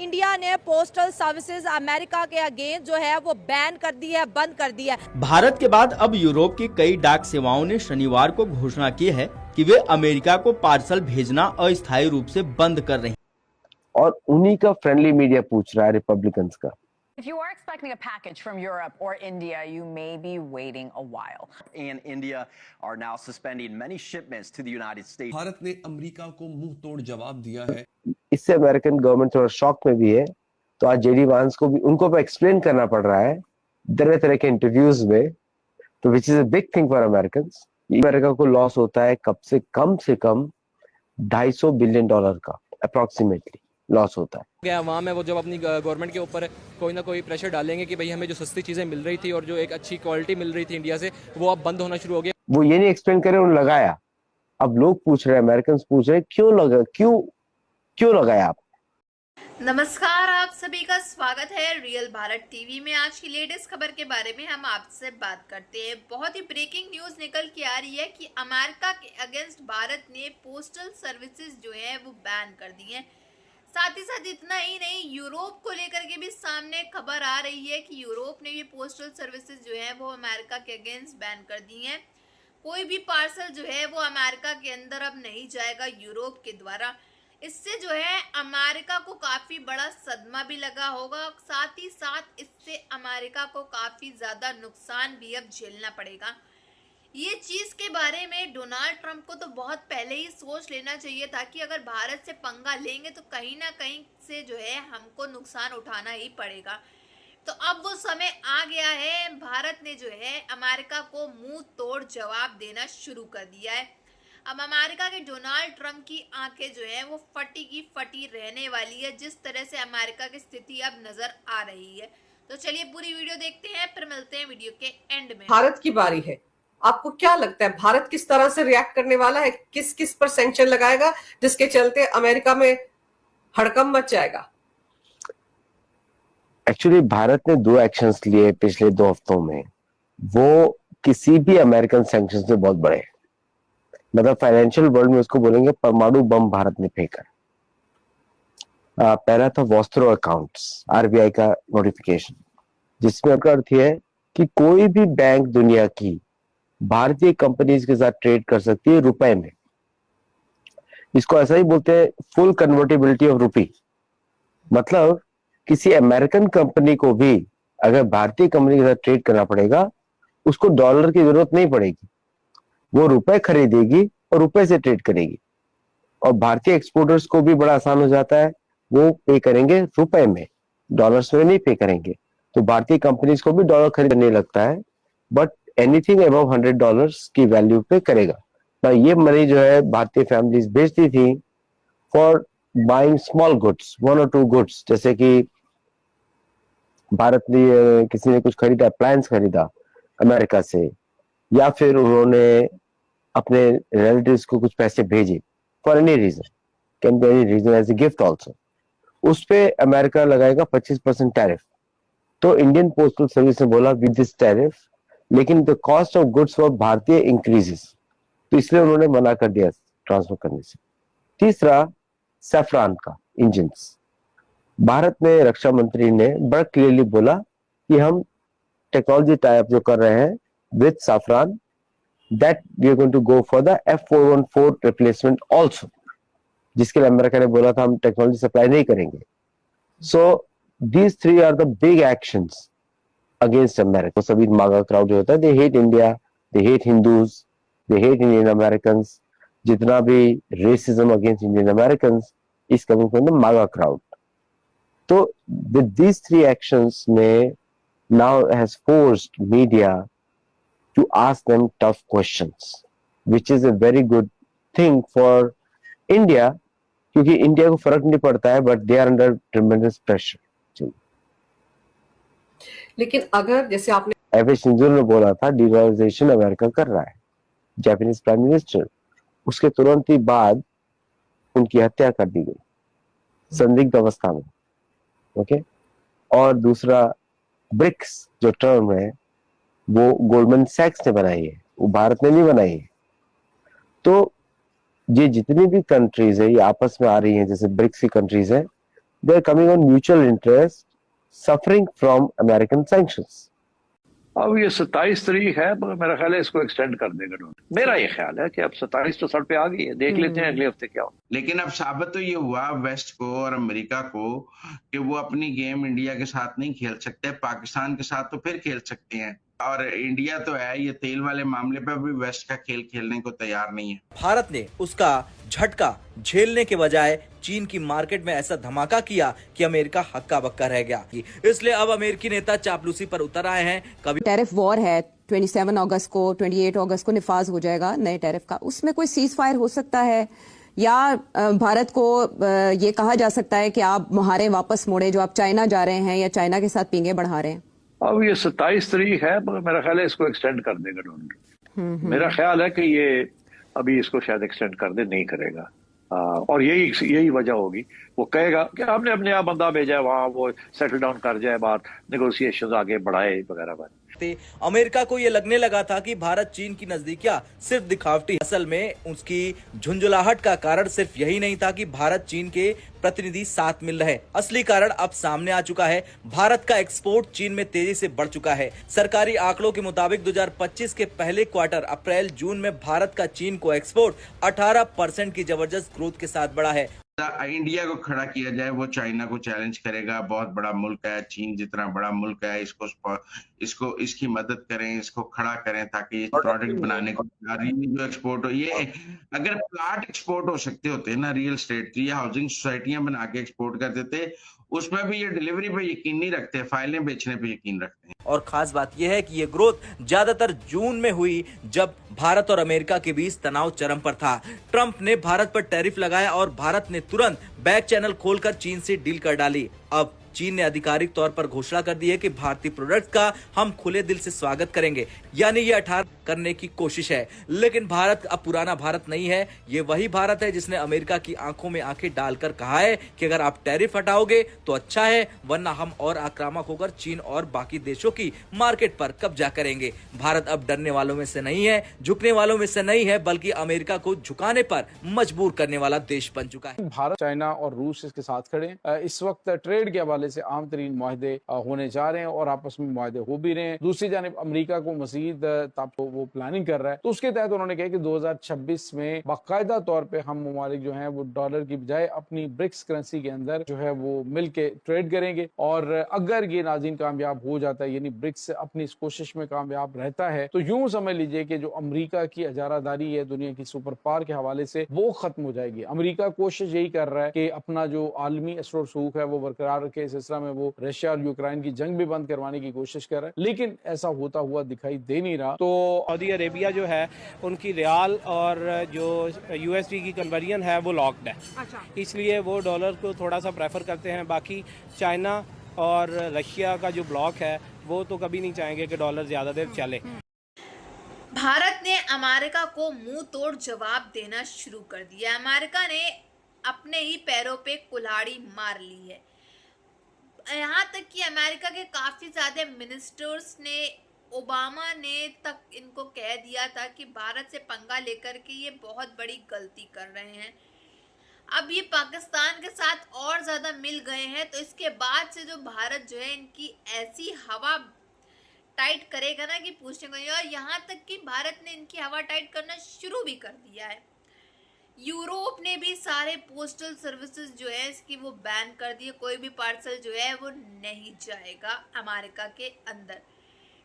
India ने postal services America के against जो है वो बैन कर दी है, बंद कर दी है। भारत के बाद अब यूरोप की कई डाक सेवाओं ने शनिवार को घोषणा की है कि वे अमेरिका को पार्सल भेजना अस्थायी रूप से बंद कर रही हैं। और उन्हीं का फ्रेंडली मीडिया पूछ रहा है रिपब्लिकन्स का। If you are expecting a package from Europe or India, you may be waiting a while. And India are now suspending many shipments to the United States. Bharat ने अमेरिका को मुंह तोड़ जवाब दिया है। इससे अमेरिकन गवर्नमेंट थोड़ा शॉक में भी है। तो आज जेडी वांस को भी उनको भी एक्सप्लेन करना पड़ रहा है तरह तरह के इंटरव्यूज में, तो which is a big thing for Americans. America को लॉस होता है से कम $250 बिलियन का अप्रोक्सीमेटली लॉस होता है। क्या वहाँ में वो जब अपनी गवर्नमेंट के ऊपर कोई ना कोई प्रेशर डालेंगे कि भाई हमें जो सस्ती चीजें मिल रही थी और जो एक अच्छी क्वालिटी मिल रही थी इंडिया से, वो अब बंद होना शुरू हो गया। वो ये नहीं एक्सप्लेन करे उन्होंने लगाया। अब लोग पूछ रहे हैं, अमेरिकन पूछ रहे हैं क्यों लगाया आप। नमस्कार, आप सभी का स्वागत है रियल भारत टीवी में। आज की लेटेस्ट खबर के बारे में हम आपसे बात करते हैं। बहुत ही ब्रेकिंग न्यूज निकल के आ रही है कि अमेरिका के अगेंस्ट भारत ने पोस्टल सर्विसेज जो है वो बैन कर दी है। साथ ही साथ इतना ही नहीं, यूरोप को लेकर के भी सामने खबर आ रही है कि यूरोप ने भी पोस्टल सर्विसेज जो है वो अमेरिका के अगेंस्ट बैन कर दी हैं। कोई भी पार्सल जो है वो अमेरिका के अंदर अब नहीं जाएगा यूरोप के द्वारा। इससे जो है अमेरिका को काफ़ी बड़ा सदमा भी लगा होगा, साथ ही साथ इससे अमेरिका को काफ़ी ज़्यादा नुकसान भी अब झेलना पड़ेगा। ये चीज़ के बारे में डोनाल्ड ट्रंप को तो बहुत पहले ही सोच लेना चाहिए था कि अगर भारत से पंगा लेंगे तो कहीं ना कहीं से जो है हमको नुकसान उठाना ही पड़ेगा। तो अब वो समय आ गया है, भारत ने जो है अमेरिका को मुंह तोड़ जवाब देना शुरू कर दिया है। अब अमेरिका के डोनाल्ड ट्रंप की आंखें जो है वो फटी की फटी रहने वाली है, जिस तरह से अमेरिका की स्थिति अब नजर आ रही है। तो चलिए पूरी वीडियो देखते हैं, फिर मिलते हैं वीडियो के एंड में। भारत की बारी है। आपको क्या लगता है भारत किस तरह से रिएक्ट करने वाला है? किस किस पर सैंक्शन लगाएगा जिसके चलते अमेरिका में हड़कंप मच जाएगा? एक्चुअली भारत ने 2 एक्शंस लिए पिछले 2 हफ्तों में, वो किसी भी अमेरिकन सैंक्शन से बहुत बड़े हैं। मतलब फाइनेंशियल वर्ल्ड में उसको बोलेंगे परमाणु बम भारत ने फेंका। पहला था वॉस्त्रो अकाउंट्स, आरबीआई का नोटिफिकेशन, जिसमें का अर्थ है कि कोई भी बैंक दुनिया की भारतीय कंपनीज के साथ ट्रेड कर सकती है रुपए में। इसको ऐसा ही बोलते हैं फुल कन्वर्टिबिलिटी ऑफ रुपी। मतलब किसी अमेरिकन कंपनी को भी अगर भारतीय कंपनी के साथ ट्रेड करना पड़ेगा, उसको डॉलर की जरूरत नहीं पड़ेगी, वो रुपए खरीदेगी और रुपए से ट्रेड करेगी। और भारतीय एक्सपोर्टर्स को भी बड़ा आसान हो जाता है, वो पे करेंगे रुपए में, डॉलर्स में नहीं पे करेंगे। तो भारतीय कंपनीज को भी डॉलर खरीदने लगता है, बट एनीथिंग अबव $100 की वैल्यू पे करेगा। तो ये मनी जो है भारतीय फैमिलीज भेजती थी for buying small goods, 1 or 2 goods, जैसे कि भारत ने किसी ने कुछ खरीदा, अप्लायंस खरीदा अमेरिका से, या फिर उन्होंने अपने रिलेटिव्स को कुछ पैसे भेजे for any reason, can be any reason, as a gift also, उस पे अमेरिका लगाएगा 25% टैरिफ। तो इंडियन पोस्टल सर्विस ने बोला विद दिस टैरिफ, लेकिन the cost of goods for भारतीय इंक्रीजेस, तो इसलिए उन्होंने मना कर दिया ट्रांसफर करने से। तीसरा, सैफरान का इंजन्स, भारत में रक्षा मंत्री ने बड़ा क्लियरली बोला कि हम टेक्नोलॉजी टाइप जो कर रहे हैं with Safran, that we are going to go for the F414 replacement also, जिसके लिए अमेरिका ने बोला था हम टेक्नोलॉजी सप्लाई नहीं करेंगे। So these 3 are the big actions against America. सभी मागा क्राउड जो होता है, they hate India, they hate Hindus, they hate Indian American. जितना भी racism against Indian American is coming from the MAGA crowd. तो with these 3 actions ने now has forced media to ask them tough questions, which is a very good thing for India, क्योंकि India को फर्क नहीं पड़ता है, but they are under tremendous pressure। लेकिन अगर जैसे आपने एबे शिंजो ने बोला था डीडॉलराइजेशन अमेरिका कर रहा है, जापानीज प्राइम मिनिस्टर, उसके तुरंत ही बाद उनकी हत्या कर दी गई संदिग्ध अवस्था में। ओके, और दूसरा ब्रिक्स जो टर्म है वो गोल्डमैन सैक्स ने बनाई है, वो भारत ने नहीं बनाई है। तो ये जितनी भी कंट्रीज है ये आपस में आ रही हैं, जैसे ब्रिक्स की कंट्रीज है, they are coming on mutual interest, suffering from American sanctions. अब ये 27 तारीख है, मगर मेरा ख्याल है इसको एक्सटेंड कर देगा डोनाल्ड। मेरा ये ख्याल है कि अब 27 तो सर पे आ गई है, देख लेते हैं अगले हफ्ते क्या हो। लेकिन अब साबित तो ये हुआ वेस्ट को और अमेरिका को कि वो अपनी गेम इंडिया के साथ नहीं खेल सकते, पाकिस्तान के साथ तो फिर खेल सकते हैं। और इंडिया तो है ये तेल वाले मामले पे भी वेस्ट का खेल खेलने को तैयार नहीं है। भारत ने उसका झटका झेलने के बजाय चीन की मार्केट में ऐसा धमाका किया कि अमेरिका हक्का बक्का रह गया। इसलिए अब अमेरिकी नेता चापलूसी पर उतर आए हैं। कभी टैरिफ वॉर है, 27 अगस्त को 28 अगस्त को निफाज हो जाएगा नए टैरिफ का, उसमें कोई सीज फायर हो सकता है या भारत को ये कहा जा सकता है कि आप मुहारे वापस मोड़े जो आप चाइना जा रहे हैं या चाइना के साथ पींगे बढ़ा रहे हैं? अब ये 27 तारीख है, मगर मेरा ख्याल है इसको एक्सटेंड कर देगा डोनाल्ड। मेरा ख्याल है कि ये अभी इसको शायद एक्सटेंड कर दे, नहीं करेगा। और यही वजह होगी, वो कहेगा कि हमने अपने यहाँ बंदा भेजा है, वहाँ वो सेटल डाउन कर जाए, बात नेगोशिएशंस आगे बढ़ाए वगैरह वगैरह। अमेरिका को ये लगने लगा था कि भारत चीन की नजदीकियां सिर्फ दिखावटी, असल में उसकी झुंझुलाहट का कारण सिर्फ यही नहीं था कि भारत चीन के प्रतिनिधि साथ मिल रहे। असली कारण अब सामने आ चुका है। भारत का एक्सपोर्ट चीन में तेजी से बढ़ चुका है। सरकारी आंकड़ों के मुताबिक 2025 के पहले क्वार्टर अप्रैल जून में भारत का चीन को एक्सपोर्ट 18% की जबरदस्त ग्रोथ के साथ बढ़ा है। इंडिया को खड़ा किया जाए, वो चाइना को चैलेंज करेगा। बहुत बड़ा मुल्क है चीन, जितना बड़ा मुल्क है, इसको इसकी मदद करें, इसको खड़ा करें ताकि प्रोडक्ट बनाने को जो एक्सपोर्ट हो, ये अगर प्लाट एक्सपोर्ट हो सकते होते ना, रियल एस्टेट या हाउसिंग सोसाइटियां बना के एक्सपोर्ट करते थे, उसमें भी ये डिलीवरी पे यकीन नहीं रखते, फाइलें बेचने पे यकीन रखते हैं। और खास बात यह है कि ये ग्रोथ ज्यादातर जून में हुई जब भारत और अमेरिका के बीच तनाव चरम पर था। ट्रंप ने भारत पर टैरिफ लगाया और भारत ने तुरंत बैक चैनल खोलकर चीन से डील कर डाली। अब चीन ने आधिकारिक तौर पर घोषणा कर दी है कि भारतीय प्रोडक्ट का हम खुले दिल से स्वागत करेंगे, यानी ये 18 करने की कोशिश है। लेकिन भारत अब पुराना भारत नहीं है। ये वही भारत है जिसने अमेरिका की आंखों में आंखें डालकर कहा है कि अगर आप टैरिफ हटाओगे तो अच्छा है, वरना हम और आक्रामक होकर चीन और बाकी देशों की मार्केट पर कब्जा करेंगे। भारत अब डरने वालों में से नहीं है, झुकने वालों में से नहीं है, बल्कि अमेरिका को झुकाने पर मजबूर करने वाला देश बन चुका है। भारत, चाइना और रूस इसके साथ खड़े हैं। इस वक्त ट्रेड के हवाले से आम तरीन मुआहदे होने जा रहे हैं और आपस में मुआहदे हो भी रहे हैं। दूसरी जानिब अमेरिका को मजीद वो प्लानिंग कर रहा है, तो उसके तहत उन्होंने कहा कि 2026 में बाकायदा तौर पे हम ममालिक जो हैं वो डॉलर की बजाय अपनी ब्रिक्स करेंसी के अंदर जो है वो मिल के ट्रेड करेंगे। और अगर ये नाज़रीन कामयाब हो जाता है, यानी ब्रिक्स अपनी इस कोशिश में कामयाब रहता है, तो यूं समझ लीजिए कि जो अमेरिका की अजारादारी है दुनिया की सुपर पावर के हवाले से, वो खत्म हो जाएगी। अमेरिका कोशिश यही कर रहा है कि अपना जो आलमी असर रसूख है वो बरकरार रखे। इस सिलसिला में वो रशिया और यूक्रेन की जंग भी बंद करवाने की कोशिश कर रहा है, लेकिन ऐसा होता हुआ दिखाई दे नहीं रहा। तो सऊदी अरेबिया जो है उनकी रियाल और जो यूएसडी की कन्वर्जन है वो लॉक्ड है। अच्छा। इसलिए वो डॉलर को थोड़ा सा प्रेफर करते हैं। बाकी चाइना और रशिया का जो ब्लॉक है वो तो कभी नहीं चाहेंगे कि डॉलर ज़्यादा देर चले। भारत ने अमेरिका को मुंह तोड़ जवाब देना शुरू कर दिया। अमेरिका ने अपने ही पैरों पे कुल्हाड़ी मार ली है। यहाँ तक कि अमेरिका के काफ़ी ज़्यादा मिनिस्टर्स ने, ओबामा ने तक इनको कह दिया था कि भारत से पंगा लेकर के ये बहुत बड़ी गलती कर रहे हैं। अब ये पाकिस्तान के साथ और ज़्यादा मिल गए हैं, तो इसके बाद से जो भारत जो है इनकी ऐसी हवा टाइट करेगा ना कि पूछने को नहीं। और यहाँ तक कि भारत ने इनकी हवा टाइट करना शुरू भी कर दिया है। यूरोप ने भी सारे पोस्टल सर्विसेज जो है इसकी वो बैन कर दिए। कोई भी पार्सल जो है वो नहीं जाएगा अमेरिका के अंदर।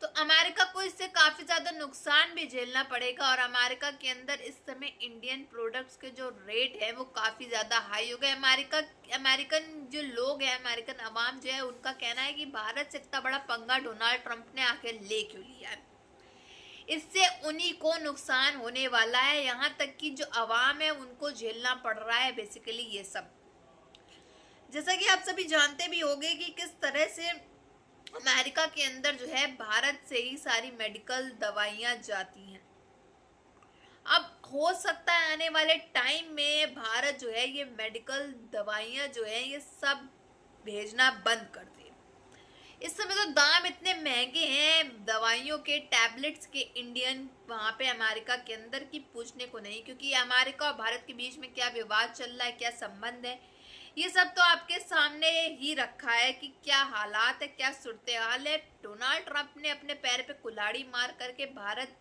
तो अमेरिका को इससे काफ़ी ज़्यादा नुकसान भी झेलना पड़ेगा। और अमेरिका के अंदर इस समय इंडियन प्रोडक्ट्स के जो रेट है वो काफ़ी ज़्यादा हाई हो गए। अमेरिकन जो लोग हैं, अमेरिकन अवाम जो है, उनका कहना है कि भारत से इतना बड़ा पंगा डोनाल्ड ट्रंप ने आके ले क्यों लिया है। इससे उन्हीं को नुकसान होने वाला है। यहाँ तक कि जो अवाम है उनको झेलना पड़ रहा है बेसिकली ये सब। जैसा कि आप सभी जानते भी होंगे कि किस तरह से अमेरिका के अंदर जो है भारत से ही सारी मेडिकल दवाइयाँ जाती हैं। अब हो सकता है आने वाले टाइम में भारत जो है ये मेडिकल दवाइयाँ जो है ये सब भेजना बंद कर दे। इस समय तो दाम इतने महंगे हैं दवाइयों के, टैबलेट्स के, इंडियन वहाँ पे अमेरिका के अंदर की पूछने को नहीं। क्योंकि अमेरिका और भारत के बीच में क्या विवाद चल रहा है, क्या संबंध है, ये सब तो आपके सामने ही रखा है कि क्या हालात है, क्या सूरत हाल है। डोनाल्ड ट्रंप ने अपने पैर पे कुल्हाड़ी मार करके भारत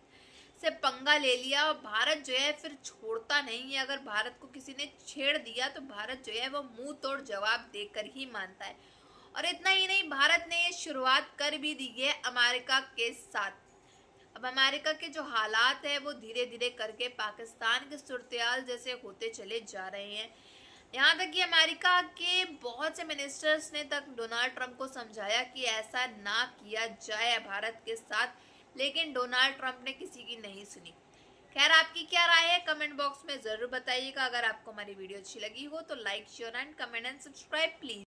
से पंगा ले लिया और भारत जो है फिर छोड़ता नहीं है। अगर भारत को किसी ने छेड़ दिया तो भारत जो है वो मुंह तोड़ जवाब देकर ही मानता है। और इतना ही नहीं, भारत ने ये शुरुआत कर भी दी है अमेरिका के साथ। अब अमेरिका के जो हालात है वो धीरे धीरे करके पाकिस्तान के सूरत-ए-हाल जैसे होते चले जा रहे हैं। यहाँ तक कि अमेरिका के बहुत से मिनिस्टर्स ने तक डोनाल्ड ट्रंप को समझाया कि ऐसा ना किया जाए भारत के साथ, लेकिन डोनाल्ड ट्रंप ने किसी की नहीं सुनी। खैर, आपकी क्या राय है कमेंट बॉक्स में जरूर बताइएगा। अगर आपको हमारी वीडियो अच्छी लगी हो तो like, share and comment and subscribe please.